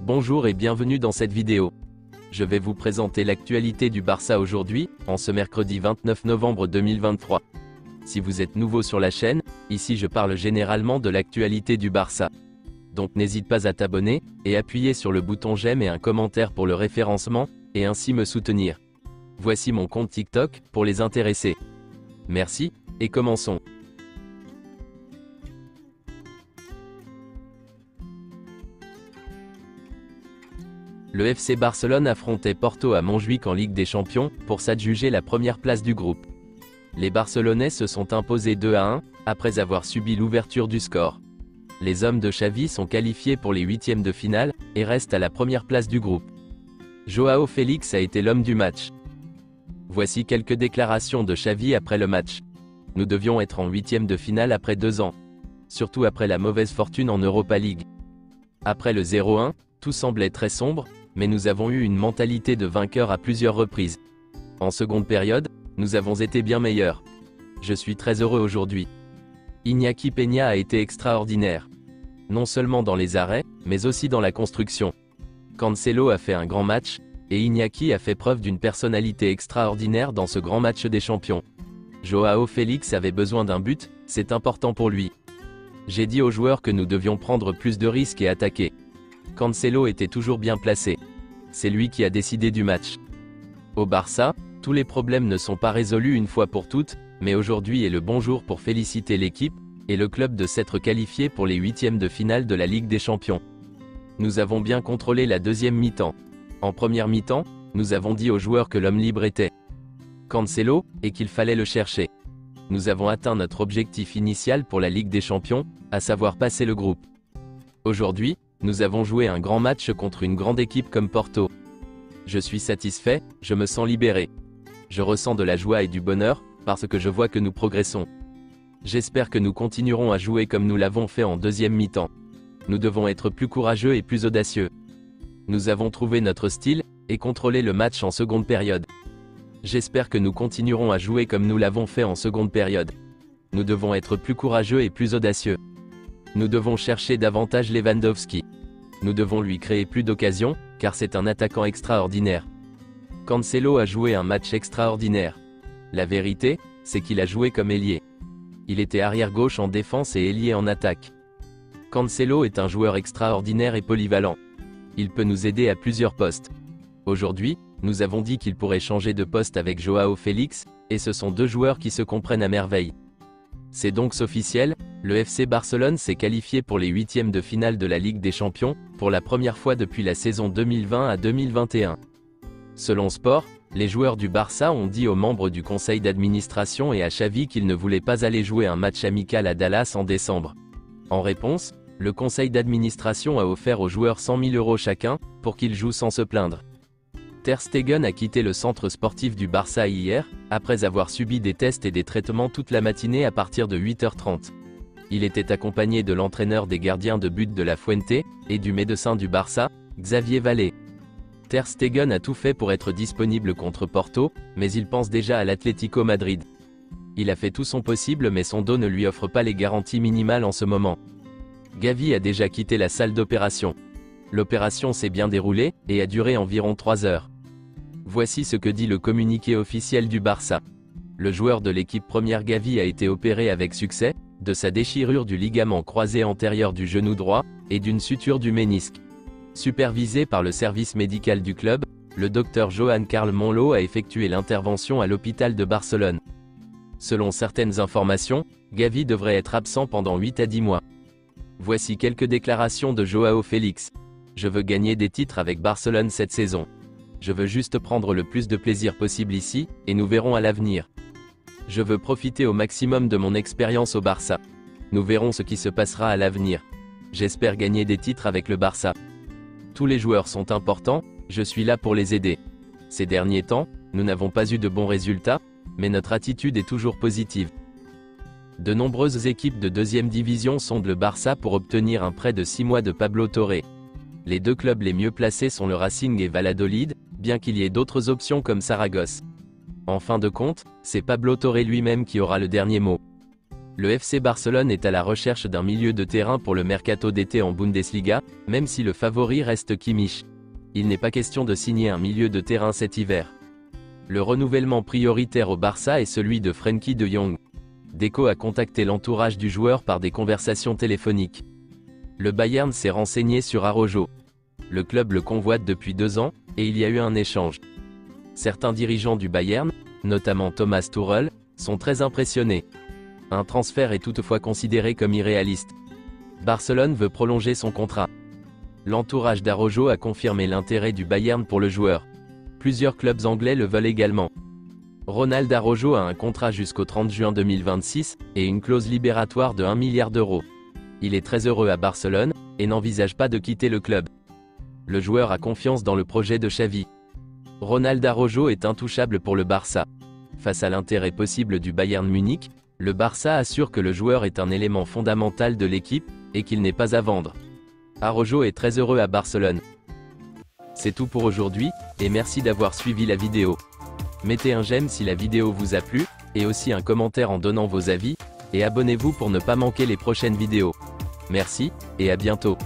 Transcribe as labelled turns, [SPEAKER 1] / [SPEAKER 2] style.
[SPEAKER 1] Bonjour et bienvenue dans cette vidéo. Je vais vous présenter l'actualité du Barça aujourd'hui, en ce mercredi 29 novembre 2023. Si vous êtes nouveau sur la chaîne, ici je parle généralement de l'actualité du Barça. Donc n'hésite pas à t'abonner, et appuyer sur le bouton j'aime et un commentaire pour le référencement, et ainsi me soutenir. Voici mon compte TikTok, pour les intéressés. Merci, et commençons. Le FC Barcelone affrontait Porto à Montjuïc en Ligue des Champions, pour s'adjuger la première place du groupe. Les Barcelonais se sont imposés 2-1, après avoir subi l'ouverture du score. Les hommes de Xavi sont qualifiés pour les huitièmes de finale, et restent à la première place du groupe. Joao Félix a été l'homme du match. Voici quelques déclarations de Xavi après le match. Nous devions être en huitièmes de finale après 2 ans. Surtout après la mauvaise fortune en Europa League. Après le 0-1, tout semblait très sombre, mais nous avons eu une mentalité de vainqueur à plusieurs reprises. En seconde période, nous avons été bien meilleurs. Je suis très heureux aujourd'hui. Iñaki Peña a été extraordinaire. Non seulement dans les arrêts, mais aussi dans la construction. Cancelo a fait un grand match, et Iñaki a fait preuve d'une personnalité extraordinaire dans ce grand match des champions. Joao Félix avait besoin d'un but, c'est important pour lui. J'ai dit aux joueurs que nous devions prendre plus de risques et attaquer. Cancelo était toujours bien placé. C'est lui qui a décidé du match. Au Barça, tous les problèmes ne sont pas résolus une fois pour toutes, mais aujourd'hui est le bon jour pour féliciter l'équipe, et le club de s'être qualifié pour les huitièmes de finale de la Ligue des Champions. Nous avons bien contrôlé la deuxième mi-temps. En première mi-temps, nous avons dit aux joueurs que l'homme libre était Cancelo, et qu'il fallait le chercher. Nous avons atteint notre objectif initial pour la Ligue des Champions, à savoir passer le groupe. Aujourd'hui, nous avons joué un grand match contre une grande équipe comme Porto. Je suis satisfait, je me sens libéré. Je ressens de la joie et du bonheur, parce que je vois que nous progressons. J'espère que nous continuerons à jouer comme nous l'avons fait en deuxième mi-temps. Nous devons être plus courageux et plus audacieux. Nous avons trouvé notre style, et contrôlé le match en seconde période. J'espère que nous continuerons à jouer comme nous l'avons fait en seconde période. Nous devons être plus courageux et plus audacieux. Nous devons chercher davantage Lewandowski. Nous devons lui créer plus d'occasions, car c'est un attaquant extraordinaire. Cancelo a joué un match extraordinaire. La vérité, c'est qu'il a joué comme ailier. Il était arrière-gauche en défense et ailier en attaque. Cancelo est un joueur extraordinaire et polyvalent. Il peut nous aider à plusieurs postes. Aujourd'hui, nous avons dit qu'il pourrait changer de poste avec Joao Félix, et ce sont deux joueurs qui se comprennent à merveille. C'est donc officiel, le FC Barcelone s'est qualifié pour les huitièmes de finale de la Ligue des Champions, pour la première fois depuis la saison 2020 à 2021. Selon Sport, les joueurs du Barça ont dit aux membres du conseil d'administration et à Xavi qu'ils ne voulaient pas aller jouer un match amical à Dallas en décembre. En réponse, le conseil d'administration a offert aux joueurs 100 000 € chacun, pour qu'ils jouent sans se plaindre. Ter Stegen a quitté le centre sportif du Barça hier, après avoir subi des tests et des traitements toute la matinée à partir de 8h30. Il était accompagné de l'entraîneur des gardiens de but de la Fuente, et du médecin du Barça, Xavier Vallée. Ter Stegen a tout fait pour être disponible contre Porto, mais il pense déjà à l'Atlético Madrid. Il a fait tout son possible mais son dos ne lui offre pas les garanties minimales en ce moment. Gavi a déjà quitté la salle d'opération. L'opération s'est bien déroulée, et a duré environ 3 heures. Voici ce que dit le communiqué officiel du Barça. Le joueur de l'équipe première Gavi a été opéré avec succès, de sa déchirure du ligament croisé antérieur du genou droit, et d'une suture du ménisque. Supervisé par le service médical du club, le docteur Joan Carl Monlo a effectué l'intervention à l'hôpital de Barcelone. Selon certaines informations, Gavi devrait être absent pendant 8 à 10 mois. Voici quelques déclarations de Joao Félix. Je veux gagner des titres avec Barcelone cette saison. Je veux juste prendre le plus de plaisir possible ici, et nous verrons à l'avenir. Je veux profiter au maximum de mon expérience au Barça. Nous verrons ce qui se passera à l'avenir. J'espère gagner des titres avec le Barça. Tous les joueurs sont importants, je suis là pour les aider. Ces derniers temps, nous n'avons pas eu de bons résultats, mais notre attitude est toujours positive. De nombreuses équipes de deuxième division sondent le Barça pour obtenir un prêt de 6 mois de Pablo Torre. Les deux clubs les mieux placés sont le Racing et Valladolid, bien qu'il y ait d'autres options comme Saragosse. En fin de compte, c'est Pablo Torre lui-même qui aura le dernier mot. Le FC Barcelone est à la recherche d'un milieu de terrain pour le mercato d'été en Bundesliga, même si le favori reste Kimmich. Il n'est pas question de signer un milieu de terrain cet hiver. Le renouvellement prioritaire au Barça est celui de Frenkie de Jong. Deco a contacté l'entourage du joueur par des conversations téléphoniques. Le Bayern s'est renseigné sur Araujo. Le club le convoite depuis 2 ans, et il y a eu un échange. Certains dirigeants du Bayern, notamment Thomas Tuchel, sont très impressionnés. Un transfert est toutefois considéré comme irréaliste. Barcelone veut prolonger son contrat. L'entourage d'Araujo a confirmé l'intérêt du Bayern pour le joueur. Plusieurs clubs anglais le veulent également. Ronald Araujo a un contrat jusqu'au 30 juin 2026, et une clause libératoire de 1 milliard d'euros. Il est très heureux à Barcelone, et n'envisage pas de quitter le club. Le joueur a confiance dans le projet de Xavi. Ronald Araujo est intouchable pour le Barça. Face à l'intérêt possible du Bayern Munich, le Barça assure que le joueur est un élément fondamental de l'équipe, et qu'il n'est pas à vendre. Araujo est très heureux à Barcelone. C'est tout pour aujourd'hui, et merci d'avoir suivi la vidéo. Mettez un j'aime si la vidéo vous a plu, et aussi un commentaire en donnant vos avis, et abonnez-vous pour ne pas manquer les prochaines vidéos. Merci, et à bientôt.